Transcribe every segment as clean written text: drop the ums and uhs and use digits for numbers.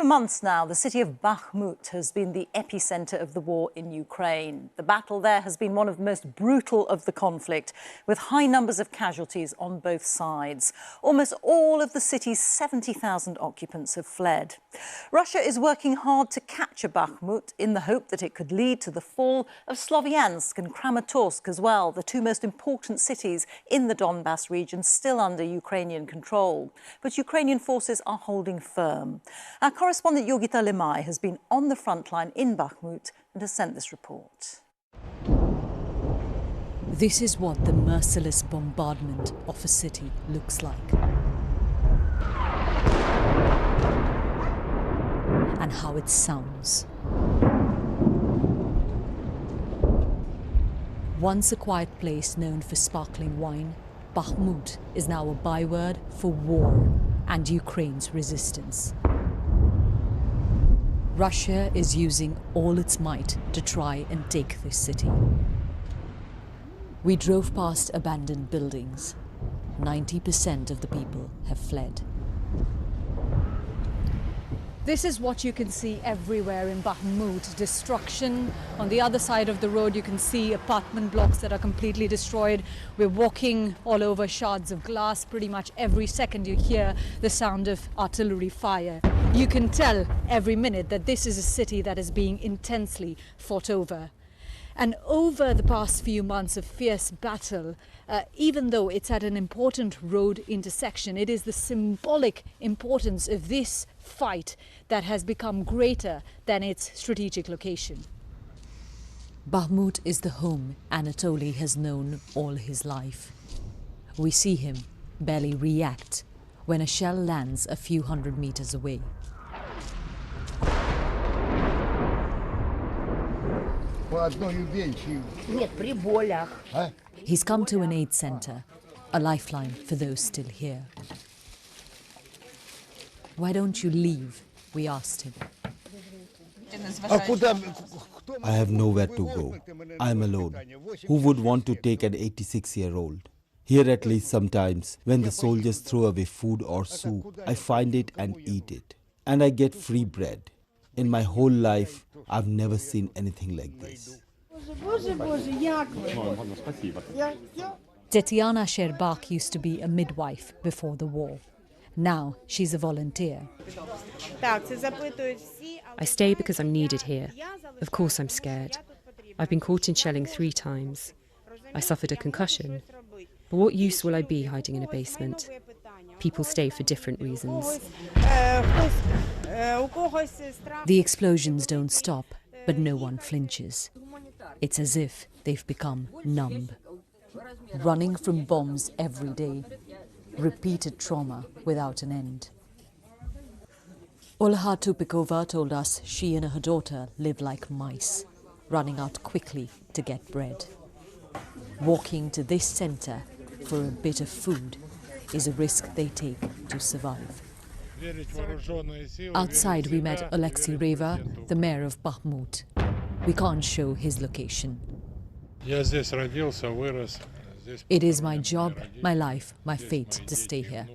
For months now, the city of Bakhmut has been the epicenter of the war in Ukraine. The battle there has been one of the most brutal of the conflict, with high numbers of casualties on both sides. Almost all of the city's 70,000 occupants have fled. Russia is working hard to capture Bakhmut in the hope that it could lead to the fall of Sloviansk and Kramatorsk as well, the two most important cities in the Donbass region still under Ukrainian control. But Ukrainian forces are holding firm. Our correspondent Genetically Modified has been on the front line in Bakhmut and has sent this report. This is what the merciless bombardment of a city looks like. And how it sounds. Once a quiet place known for sparkling wine, Bakhmut is now a byword for war and Ukraine's resistance. Russia is using all its might to try and take this city. We drove past abandoned buildings. 90% of the people have fled. This is what you can see everywhere in Bakhmut. Destruction. On the other side of the road, you can see apartment blocks that are completely destroyed. We're walking all over shards of glass. Pretty much every second you hear the sound of artillery fire. You can tell every minute that this is a city that is being intensely fought over. And over the past few months of fierce battle, even though it's at an important road intersection, it is the symbolic importance of this fight that has become greater than its strategic location. Bakhmut is the home Anatoly has known all his life. We see him barely react when a shell lands a few hundred meters away. He's come to an aid center, a lifeline for those still here. Why don't you leave? We asked him. I have nowhere to go. I'm alone. Who would want to take an 86-year-old? Here at least sometimes, when the soldiers throw away food or soup, I find it and eat it. And I get free bread. In my whole life, I've never seen anything like this. Tetiana Sherbak used to be a midwife before the war. Now she's a volunteer. I stay because I'm needed here. Of course I'm scared. I've been caught in shelling 3 times. I suffered a concussion. But what use will I be hiding in a basement? People stay for different reasons. The explosions don't stop, but no one flinches. It's as if they've become numb. Running from bombs every day. Repeated trauma without an end. Olha Tupikova told us she and her daughter live like mice, running out quickly to get bread. Walking to this center for a bit of food is a risk they take to survive. Outside we met Alexei Reva, the mayor of Bakhmut. We can't show his location. It is my job, my life, my fate to stay here.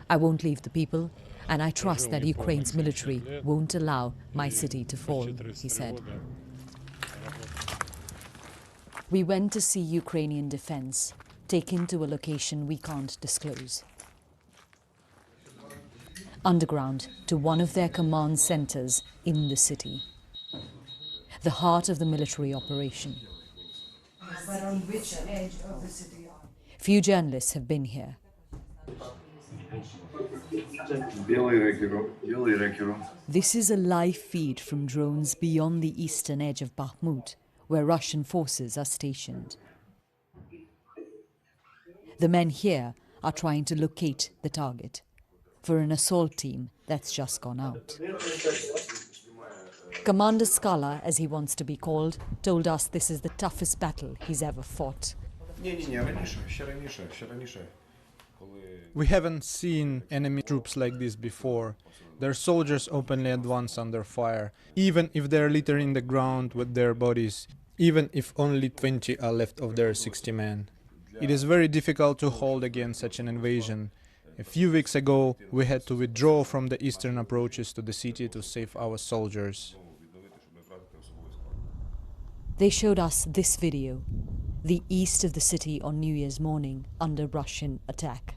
I won't leave the people, and I trust that Ukraine's military won't allow my city to fall, he said. We went to see Ukrainian defense, taken to a location we can't disclose. Underground to one of their command centers in the city. The heart of the military operation. Few journalists have been here. This is a live feed from drones beyond the eastern edge of Bakhmut, where Russian forces are stationed. The men here are trying to locate the target for an assault team that's just gone out. Commander Skala, as he wants to be called, told us this is the toughest battle he's ever fought. We haven't seen enemy troops like this before. Their soldiers openly advance under fire, even if they're littering the ground with their bodies, even if only 20 are left of their 60 men. It is very difficult to hold against such an invasion. A few weeks ago, we had to withdraw from the eastern approaches to the city to save our soldiers. They showed us this video, the east of the city on New Year's morning under Russian attack.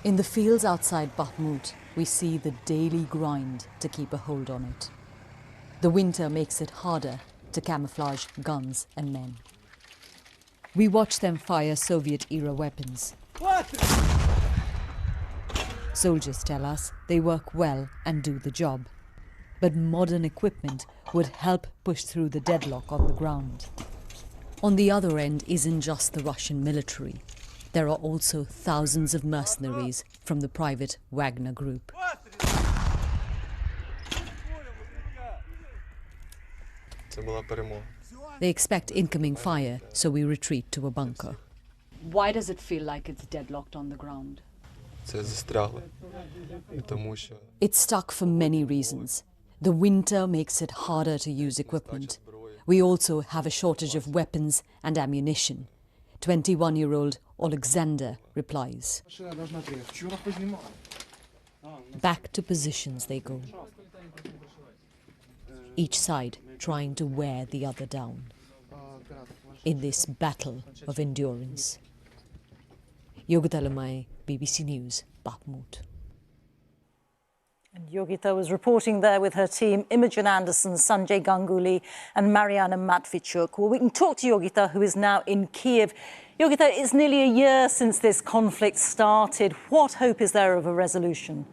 In the fields outside Bakhmut, we see the daily grind to keep a hold on it. The winter makes it harder to camouflage guns and men. We watch them fire Soviet-era weapons. Soldiers tell us they work well and do the job. But modern equipment would help push through the deadlock on the ground. On the other end isn't just the Russian military. There are also thousands of mercenaries from the private Wagner group. They expect incoming fire, so we retreat to a bunker. Why does it feel like it's deadlocked on the ground? It's stuck for many reasons. The winter makes it harder to use equipment. We also have a shortage of weapons and ammunition. 21-year-old Alexander replies. Back to positions they go. Each side trying to wear the other down. In this battle of endurance. Yogita, BBC News, Bakhmut. And Yogita was reporting there with her team, Imogen Anderson, Sanjay Ganguly and Mariana Matvichuk. Well, we can talk to Yogita, who is now in Kiev. Yogita, it's nearly a year since this conflict started. What hope is there of a resolution?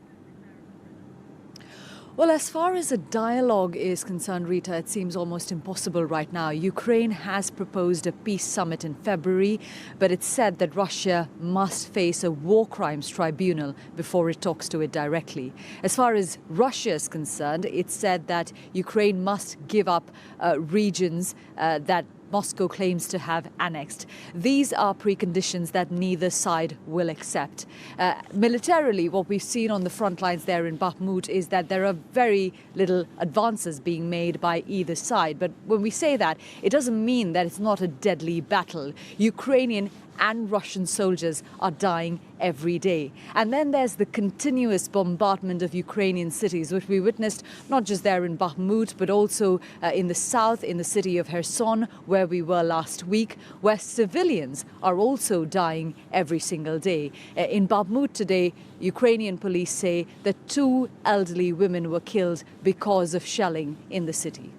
Well, as far as a dialogue is concerned, Rita, it seems almost impossible right now. Ukraine has proposed a peace summit in February, but it's said that Russia must face a war crimes tribunal before it talks to it directly. As far as Russia is concerned, it's said that Ukraine must give up regions that Moscow claims to have annexed. These are preconditions that neither side will accept. Militarily, what we've seen on the front lines there in Bakhmut is that there are very little advances being made by either side. But when we say that, it doesn't mean that it's not a deadly battle. Ukrainian and Russian soldiers are dying every day. And then there's the continuous bombardment of Ukrainian cities, which we witnessed not just there in Bakhmut, but also in the south, in the city of Kherson, where we were last week, where civilians are also dying every single day. In Bakhmut today, Ukrainian police say that 2 elderly women were killed because of shelling in the city.